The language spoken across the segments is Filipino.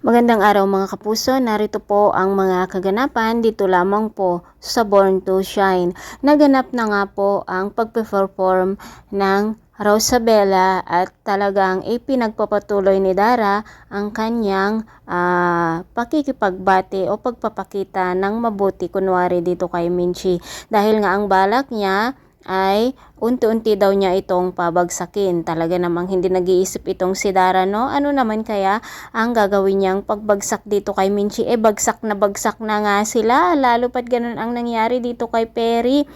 Magandang araw mga kapuso, narito po ang mga kaganapan dito lamang po sa Born to Shine. Naganap na nga po ang pagpe-perform ng Rosabella at talagang ipinagpapatuloy ni Dara ang kanyang pakikipagbati o pagpapakita ng mabuti kunwari dito kay Minchi. Dahil nga ang balak niya ay unti-unti daw niya itong pabagsakin. Talaga namang hindi nag-iisip itong si Dara, no? Ano naman kaya ang gagawin niyang pagbagsak dito kay Minchi? Bagsak na nga sila. Lalo pat ganun ang nangyari dito kay Perry.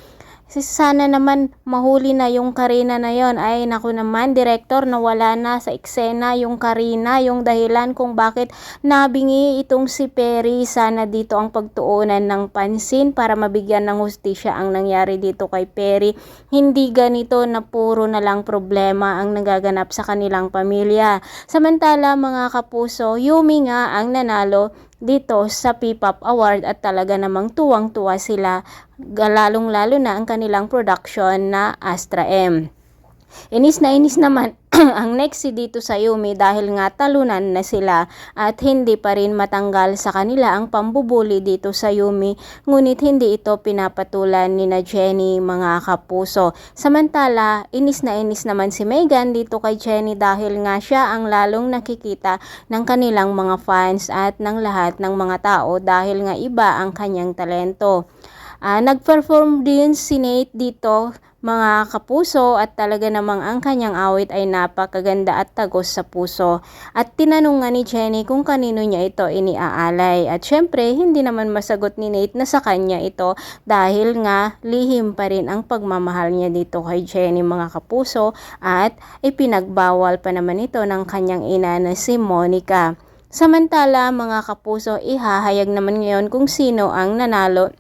Sana naman mahuli na yung Karina na yon. Ay naku naman, director, nawala na sa eksena yung Karina, yung dahilan kung bakit nabingi itong si Perry. Sana dito ang pagtuunan ng pansin para mabigyan ng hustisya ang nangyari dito kay Perry. Hindi ganito na puro na lang problema ang nagaganap sa kanilang pamilya. Samantala mga kapuso, Yumi nga ang nanalo dito sa P-Pop Award at talaga namang tuwang-tuwa sila, lalong-lalo na ang kanilang production na Astra M. Inis naman ang next dito sa Yumi dahil nga talunan na sila at hindi pa rin matanggal sa kanila ang pambubuli dito sa Yumi, ngunit hindi ito pinapatulan ni na Jenny mga kapuso. Samantala, inis naman si Megan dito kay Jenny dahil nga siya ang lalong nakikita ng kanilang mga fans at ng lahat ng mga tao dahil nga iba ang kanyang talento. Nag-perform din si Nate dito mga kapuso at talaga namang ang kanyang awit ay napakaganda at tagos sa puso. At tinanong nga ni Jenny kung kanino niya ito iniaalay. At syempre, hindi naman masagot ni Nate na sa kanya ito dahil nga lihim pa rin ang pagmamahal niya dito kay Jenny mga kapuso at ipinagbawal pa naman ito ng kanyang ina na si Monica. Samantala mga kapuso, ihahayag naman ngayon kung sino ang nanalo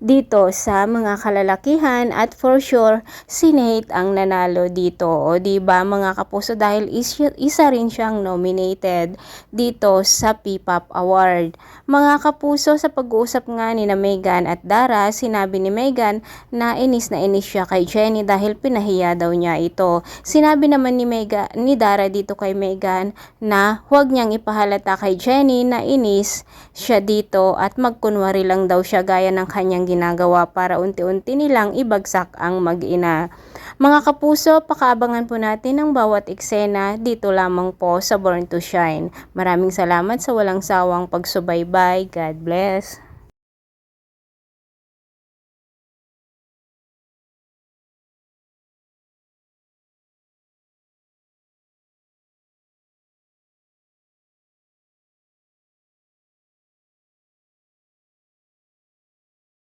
dito sa mga kalalakihan at for sure si Nate ang nanalo dito. O diba mga kapuso, dahil isa rin siyang nominated dito sa P-Pop Award. Mga kapuso, sa pag-uusap nga ni na Megan at Dara, sinabi ni Megan na inis siya kay Jenny dahil pinahiya daw niya ito. Sinabi naman ni Dara dito kay Megan na huwag niyang ipahalata kay Jenny na inis siya dito at magkunwari lang daw siya gaya ng kanyang ginagawa para unti-unti nilang ibagsak ang mag-ina. Mga kapuso, pakaabangan po natin ang bawat eksena dito lamang po sa Born to Shine. Maraming salamat sa walang sawang pagsubaybay. God bless.